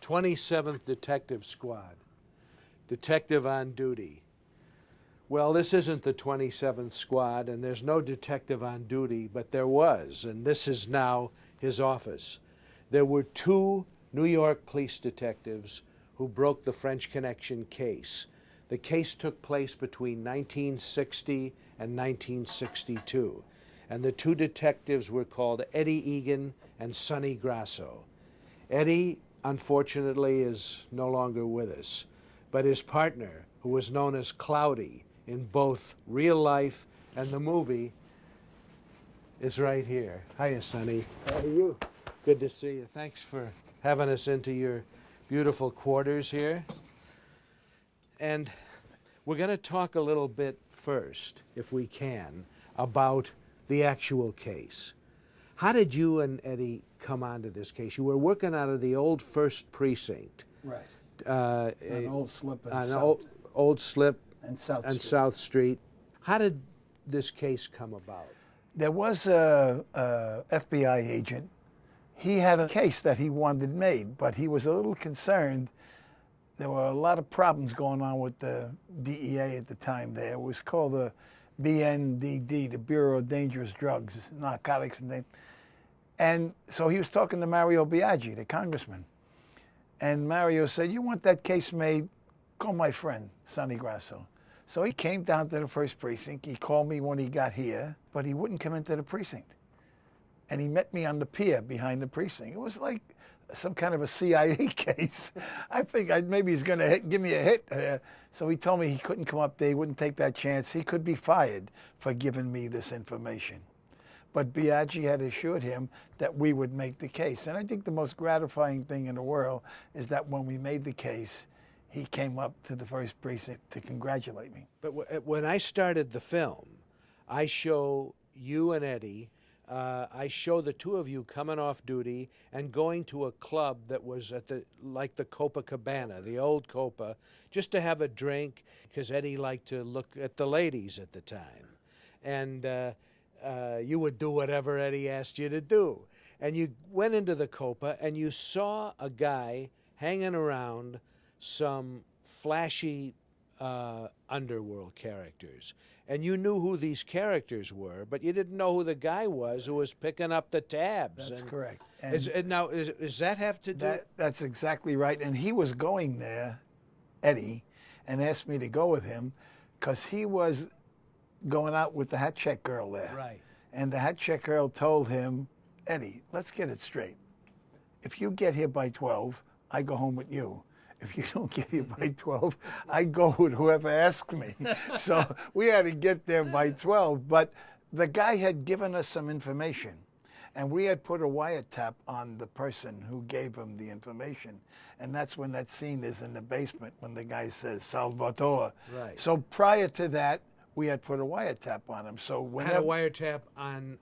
27th Detective Squad, detective on duty. Well, this isn't the 27th Squad, and there's no detective on duty, but there was, and this is now his office. There were 2 New York police detectives who broke the French Connection case. The case took place between 1960 and 1962, and the 2 detectives were called Eddie Egan and Sonny Grosso. Eddie, unfortunately, is no longer with us, but his partner, who was known as Cloudy in both real life and the movie, is right here. Hiya, Sonny. How are you? Good to see you. Thanks for having us into your beautiful quarters here. And we're going to talk a little bit first, if we can, about the actual case. How did you and Eddie come onto this case? You were working out of the old First Precinct. Right. An old slip and old slip and South and Street. South Street. How did this case come about? There was a FBI agent. He had a case that he wanted made, but he was a little concerned. There were a lot of problems going on with the DEA at the time there. It was called the BNDD, the Bureau of Dangerous Drugs, Narcotics and things. And so he was talking to Mario Biaggi, the congressman. And Mario said, you want that case made? Call my friend, Sonny Grosso. So he came down to the First Precinct. He called me when he got here, but he wouldn't come into the precinct. And he met me on the pier behind the precinct. It was like some kind of a CIA case. I think maybe he's going to give me a hit. So he told me he couldn't come up there. He wouldn't take that chance. He could be fired for giving me this information. But Biaggi had assured him that we would make the case. And I think the most gratifying thing in the world is that when we made the case, he came up to the First Precinct to congratulate me. But when I started the film, I show you and Eddie, I show the 2 of you coming off duty and going to a club that was at like the Copacabana, the old Copa, just to have a drink, because Eddie liked to look at the ladies at the time. And you would do whatever Eddie asked you to do. And you went into the Copa and you saw a guy hanging around some flashy underworld characters. And you knew who these characters were, but you didn't know who the guy was who was picking up the tabs. That's correct. Now, does that have to do? That's exactly right. And he was going there, Eddie, and asked me to go with him because he was going out with the hat check girl there. Right. And the hat check girl told him, Eddie, let's get it straight. If you get here by 12, I go home with you. If you don't get here by 12, I go with whoever asks me. So we had to get there by 12. But the guy had given us some information, and we had put a wiretap on the person who gave him the information. And that's when that scene is in the basement when the guy says, Salvatore. Right. So prior to that, we had put a wiretap on him. So had a wiretap on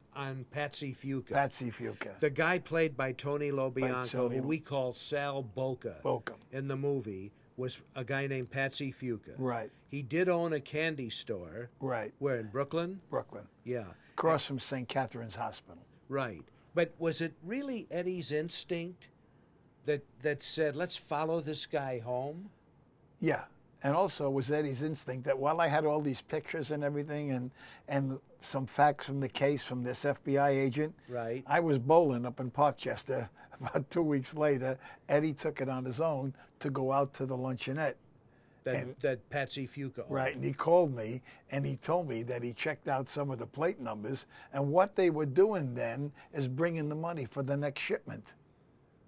Patsy Fuca. Patsy Fuca. The guy played by Tony LoBianco, who we call Sal Boca in the movie, was a guy named Patsy Fuca. Right. He did own a candy store. Right. Where, in Brooklyn? Brooklyn. Yeah. Across from St. Catherine's Hospital. Right. But was it really Eddie's instinct that said, let's follow this guy home? Yeah. And also it was Eddie's instinct that while I had all these pictures and everything and some facts from the case from this FBI agent, right. I was bowling up in Parkchester. About 2 weeks later, Eddie took it on his own to go out to the luncheonette. That Patsy Fuca owned. Right, and he called me and he told me that he checked out some of the plate numbers, and what they were doing then is bringing the money for the next shipment.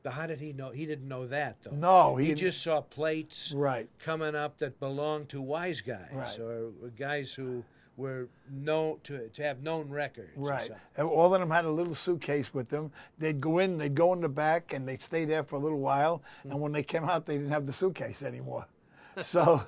But how did he know? He didn't know that, though. No. He just saw plates right. coming up that belonged to wise guys, right. or guys who were known to have known records. Right. And all of them had a little suitcase with them. They'd go in the back, and they'd stay there for a little while, and when they came out, they didn't have the suitcase anymore. So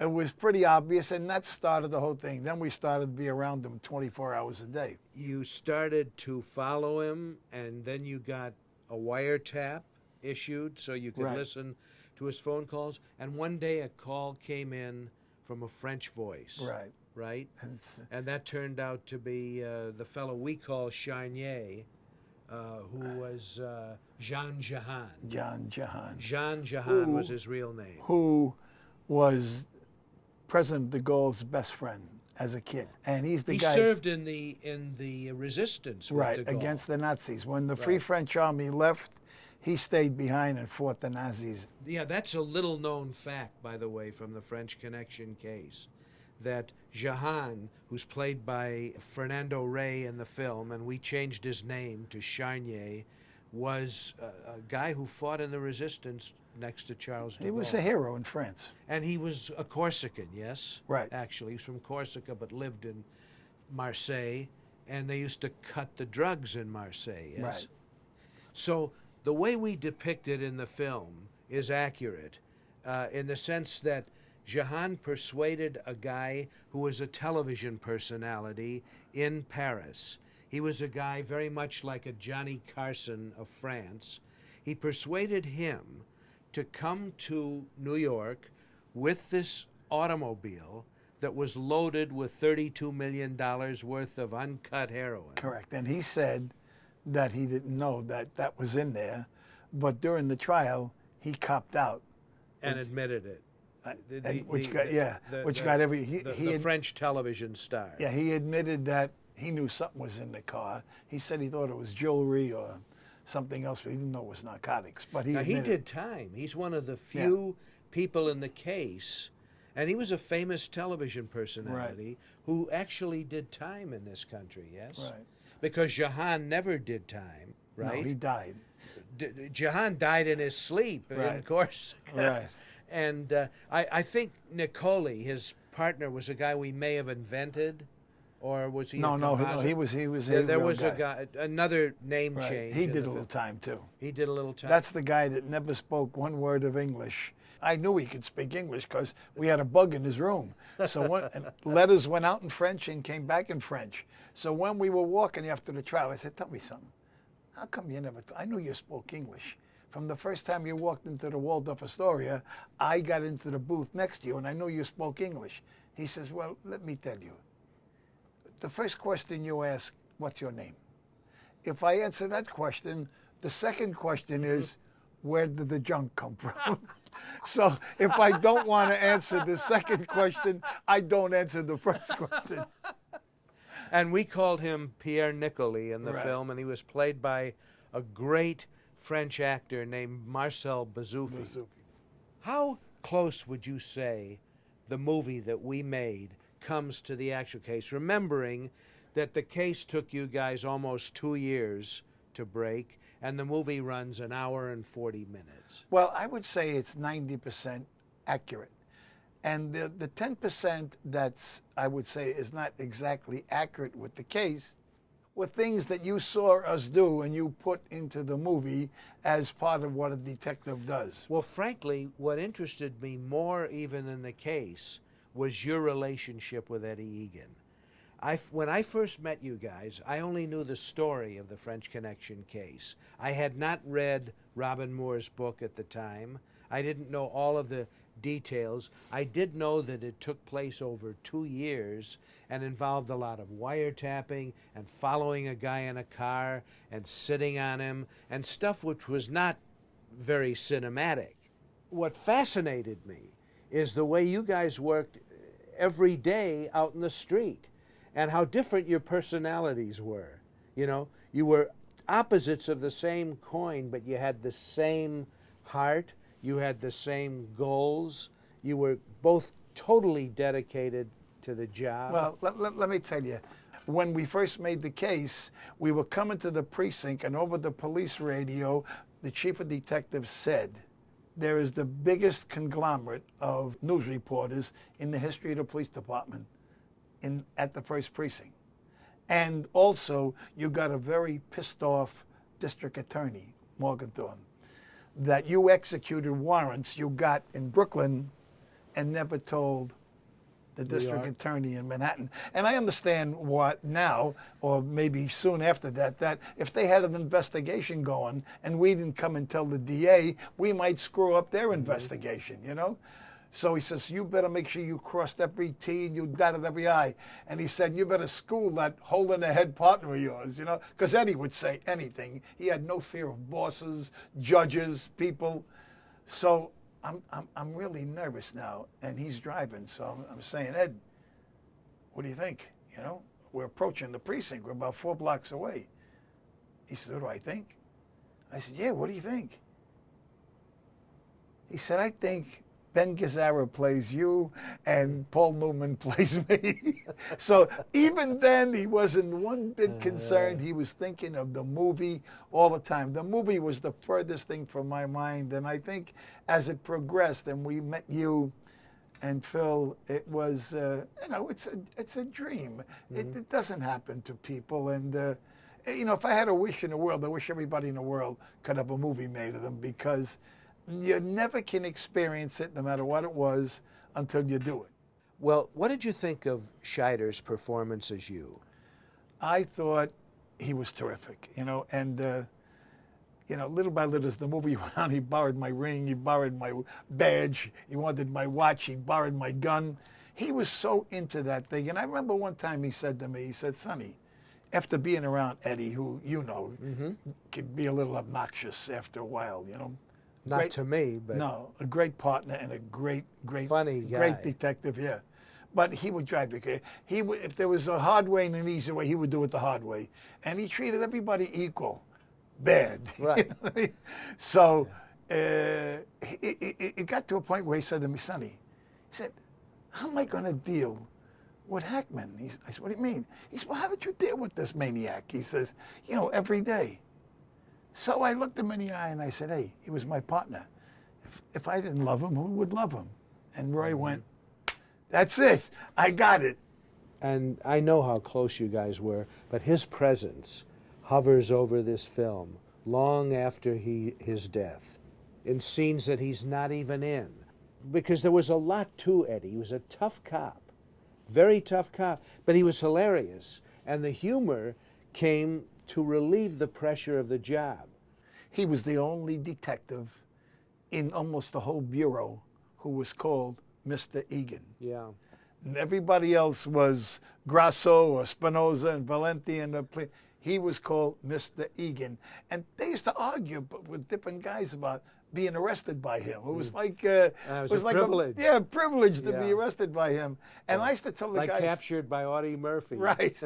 it was pretty obvious, and that started the whole thing. Then we started to be around him 24 hours a day. You started to follow him, and then you got a wiretap issued so you could right. listen to his phone calls. And one day a call came in from a French voice. Right. Right? And that turned out to be the fellow we call Charnier, who was Jean Jahan. John Jahan, Jean Jahan was his real name. who was President de Gaulle's best friend as a kid, and he's the He guy. served in the resistance with Right, de Gaulle. against the Nazis. When the Free French Army left, he stayed behind and fought the Nazis. Yeah, that's a little known fact, by the way, from the French Connection case, that Jahan, who's played by Fernando Rey in the film, and we changed his name to Charnier, was a guy who fought in the resistance next to Charles de Gaulle. He was a hero in France. And he was a Corsican, yes? Right. Actually, he's from Corsica, but lived in Marseille, and they used to cut the drugs in Marseille, yes? Right. So the way we depict it in the film is accurate in the sense that Jahan persuaded a guy who was a television personality in Paris. He was a guy very much like a Johnny Carson of France. He persuaded him to come to New York with this automobile that was loaded with $32 million worth of uncut heroin. Correct. And he said that he didn't know that that was in there, but during the trial, he copped out. And admitted it. Which got every... The French television star. Yeah, he admitted that he knew something was in the car. He said he thought it was jewelry or something else, but he didn't know it was narcotics. But he Now, he admitted did time. He's one of the few people in the case, and he was a famous television personality who actually did time in this country, yes? Right. Because Jahan never did time, right? No, he died. Jahan died in his sleep in Corsica. Right. And I think Nicoli, his partner, was a guy we may have invented, or was he? No, a no, composer? he was. There was a guy, another name Right. change. He in did the a little film. time too. He did a little time. That's the guy that never spoke one word of English. I knew he could speak English because we had a bug in his room. So and letters went out in French and came back in French. So when we were walking after the trial, I said, "Tell me something. How come you never? I knew you spoke English. From the first time you walked into the Waldorf Astoria, I got into the booth next to you, and I knew you spoke English." He says, "Well, let me tell you. The first question you ask, what's your name? If I answer that question, the second question is, where did the junk come from?" So if I don't want to answer the second question, I don't answer the first question. And we called him Pierre Nicoli in the Right. film, and he was played by a great French actor named Marcel Bazoufi. How close would you say the movie that we made comes to the actual case, remembering that the case took you guys almost 2 years to break, and the movie runs an hour and 40 minutes? Well, I would say it's 90% accurate. And the 10% that's, I would say, is not exactly accurate with the case were things that you saw us do and you put into the movie as part of what a detective does. Well, frankly, what interested me more even in the case was your relationship with Eddie Egan. When I first met you guys, I only knew the story of the French Connection case. I had not read Robin Moore's book at the time. I didn't know all of the details. I did know that it took place over 2 years and involved a lot of wiretapping and following a guy in a car and sitting on him and stuff which was not very cinematic. What fascinated me is the way you guys worked every day out in the street and how different your personalities were. You know, you were opposites of the same coin, but you had the same heart, you had the same goals, you were both totally dedicated to the job. Well, let me tell you, when we first made the case, we were coming to the precinct, and over the police radio, the chief of detectives said, there is the biggest conglomerate of news reporters in the history of the police department at the first precinct. And also, you got a very pissed off district attorney, Morganthorne, that you executed warrants you got in Brooklyn and never told the district attorney in Manhattan. And I understand what now, or maybe soon after that, that if they had an investigation going and we didn't come and tell the DA, we might screw up their investigation, you know? So he says, you better make sure you crossed every T and you dotted every I. And he said, you better school that hole-in-the-head partner of yours, you know, because Eddie would say anything. He had no fear of bosses, judges, people. So I'm really nervous now, and he's driving. So I'm saying, Ed, what do you think? You know, we're approaching the precinct. We're about 4 blocks away. He said, what do I think? I said, yeah, what do you think? He said, I think Ben Gazzara plays you and Paul Newman plays me. So even then, he wasn't one bit concerned. He was thinking of the movie all the time. The movie was the furthest thing from my mind. And I think as it progressed and we met you and Phil, it was, you know, it's a dream. It doesn't happen to people. And, you know, if I had a wish in the world, I wish everybody in the world could have a movie made of them, because you never can experience it, no matter what it was, until you do it. Well, what did you think of Scheider's performance as you? I thought he was terrific, you know, and, you know, little by little as the movie went on, he borrowed my ring, he borrowed my badge, he wanted my watch, he borrowed my gun. He was so into that thing. And I remember one time he said to me, he said, Sonny, after being around Eddie, who, you know, could be a little obnoxious after a while, you know. Not Great, to me, but no, a great partner and a great funny guy. great detective, yeah. But he would drive you crazy. He would, if there was a hard way and an easy way, he would do it the hard way, and he treated everybody equal. Bad, right? You know what I mean? So it got to a point where he said to me, Sonny, he said, "How am I going to deal with Hackman?" I said, "What do you mean?" He said, "Well, how did you deal with this maniac?" He says, "You know, every day." So I looked him in the eye and I said, hey, he was my partner. If I didn't love him, who would love him? And Roy went, that's it. I got it. And I know how close you guys were, but his presence hovers over this film long after his death, in scenes that he's not even in. Because there was a lot to Eddie. He was a tough cop, very tough cop, but he was hilarious. And the humor came to relieve the pressure of the job. He was the only detective in almost the whole bureau who was called Mr. Egan. Yeah. And everybody else was Grosso or Spinoza and Valenti and he was called Mr. Egan. And they used to argue with different guys about being arrested by him. It was like it was like privilege. A privilege to be arrested by him. And I used to tell the guys, captured by Audie Murphy. Right.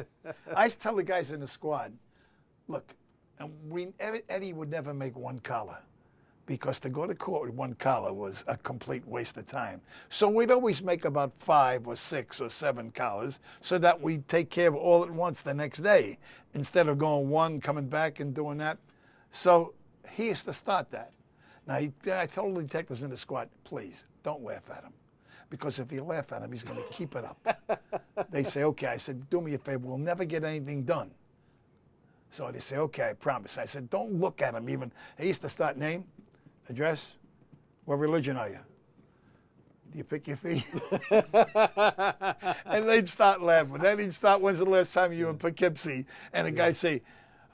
I used to tell the guys in the squad, look, and Eddie would never make one collar, because to go to court with one collar was a complete waste of time. So we'd always make about 5 or 6 or 7 collars, so that we'd take care of all at once the next day, instead of going one, coming back and doing that. So he used to start that. Now, I told the detectives in the squad, please, don't laugh at him. Because if you laugh at him, he's going to keep it up. They say, okay. I said, do me a favor, we'll never get anything done. So they say, okay, I promise. I said, don't look at him even. They used to start name, address, what religion are you? Do you pick your feet? And they'd start laughing. Then he'd start, when's the last time you were in Poughkeepsie? And the guy say,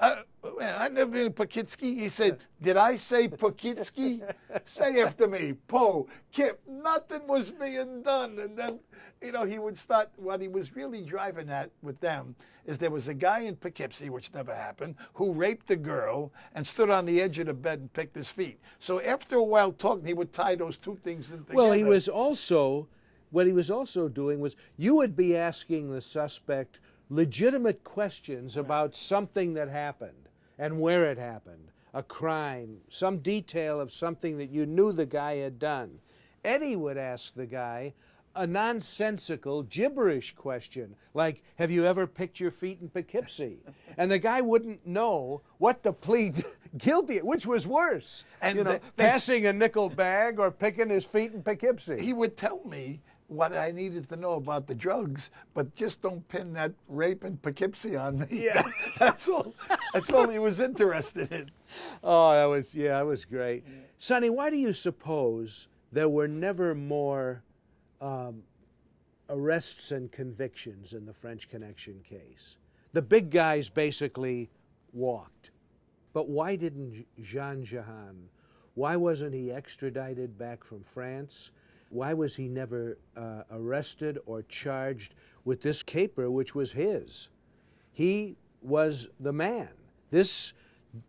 man, I've never been in Poughkeepsie. He said, did I say Poughkeepsie? Say after me, Po, Kip, nothing was being done. And then, you know, he would start, what he was really driving at with them is there was a guy in Poughkeepsie, which never happened, who raped a girl and stood on the edge of the bed and picked his feet. So after a while talking, he would tie those two things in together. Well, he was also, what he was also doing was, you would be asking the suspect legitimate questions about something that happened and where it happened, a crime, some detail of something that you knew the guy had done. Eddie would ask the guy a nonsensical, gibberish question, like, have you ever picked your feet in Poughkeepsie? And the guy wouldn't know what to plead guilty, which was worse, and you know, passing a nickel bag or picking his feet in Poughkeepsie. He would tell me what I needed to know about the drugs, but just don't pin that rape in Poughkeepsie on me. Yeah. That's all. That's all he was interested in. Oh, that was great. Yeah. Sonny, why do you suppose there were never more arrests and convictions in the French Connection case? The big guys basically walked. But why didn't Jean Jahan, why wasn't he extradited back from France? Why was he never arrested or charged with this caper, which was his? He was the man. This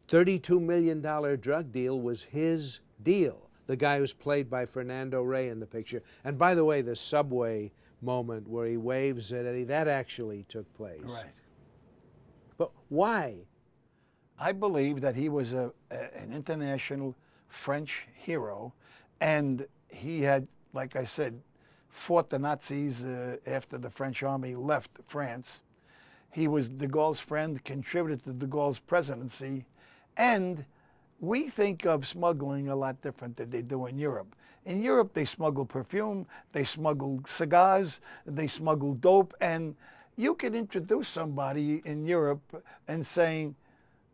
$32 million drug deal was his deal. The guy who's played by Fernando Rey in the picture. And by the way, the subway moment where he waves at Eddie, that actually took place. Right. But why? I believe that he was an international French hero, and he had, like I said, fought the Nazis after the French army left France. He was de Gaulle's friend, contributed to de Gaulle's presidency, and we think of smuggling a lot different than they do in Europe. In Europe, they smuggle perfume, they smuggle cigars, they smuggle dope, and you can introduce somebody in Europe and saying,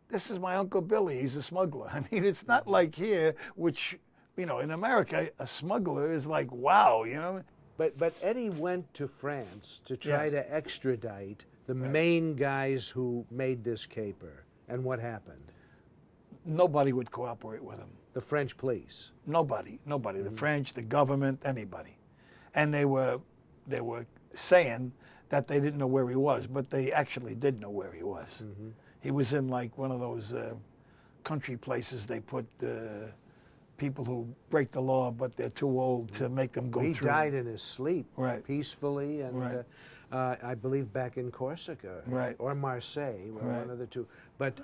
this is my Uncle Billy, he's a smuggler. I mean, it's not like here, which, you know, in America, a smuggler is like, wow, you know? But Eddie went to France to try to extradite the main guys who made this caper. And what happened? Nobody would cooperate with him. The French police. Nobody. The French, the government, anybody. And they were saying that they didn't know where he was, but they actually did know where he was. He was in like one of those country places they put people who break the law, but they're too old to make them go He through. died in his sleep, Right. peacefully, and I believe back in Corsica, or Marseille, one of the two. But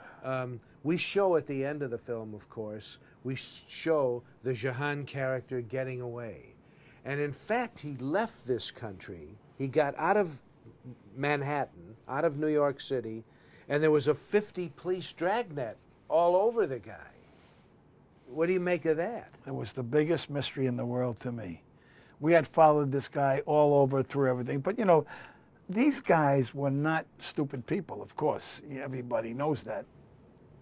we show at the end of the film, of course, we show the Jahan character getting away. And in fact, he left this country. He got out of Manhattan, out of New York City, and there was a 50 police dragnet all over the guy. What do you make of that? It was the biggest mystery in the world to me. We had followed this guy all over through everything. But, you know, these guys were not stupid people, of course. Everybody knows that.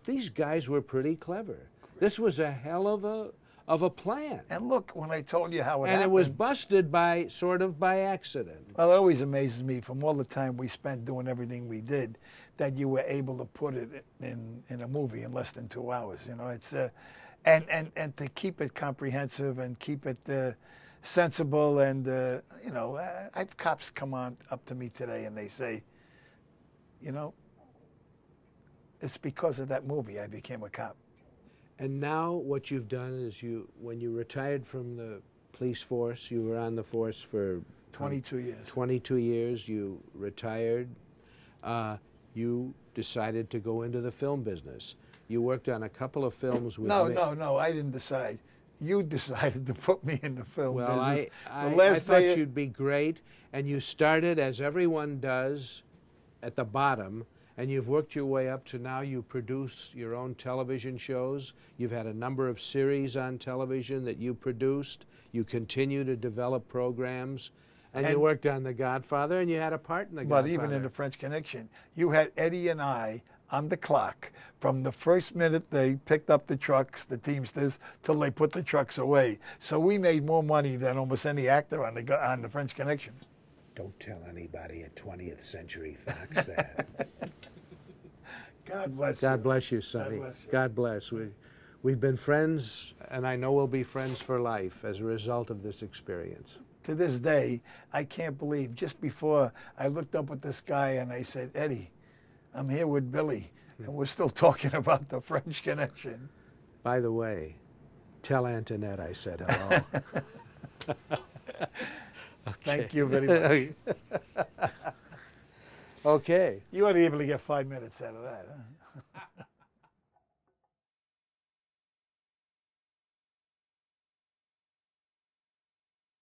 These guys were pretty clever. This was a hell of a plan. And look, when I told you how it And happened, it was busted by, sort of by accident. Well, it always amazes me from all the time we spent doing everything we did that you were able to put it in a movie in less than 2 hours. You know, it's and to keep it comprehensive and keep it sensible. And you know, I've cops come on up to me today and they say, you know, it's because of that movie I became a cop. And now what you've done is when you retired from the police force, you were on the force for 22 years. 22 years, you retired. You decided to go into the film business. You worked on a couple of films with No, I didn't decide. You decided to put me in the film business. I thought you'd be great, and you started, as everyone does, at the bottom, and you've worked your way up to now you produce your own television shows. You've had a number of series on television that you produced. You continue to develop programs. And you worked on The Godfather, and you had a part in The Godfather. But even in The French Connection, you had Eddie and I on the clock from the first minute they picked up the trucks, the Teamsters, till they put the trucks away. So we made more money than almost any actor on the French Connection. Don't tell anybody at 20th Century Fox that. God bless you. God bless you, Sonny. God bless you. God bless. We've been friends, and I know we'll be friends for life as a result of this experience. To this day, I can't believe, just before I looked up at this guy and I said, Eddie, I'm here with Billy, and we're still talking about the French Connection. By the way, tell Antoinette I said hello. Thank you very much. Okay. You ought to be able to get 5 minutes out of that, huh?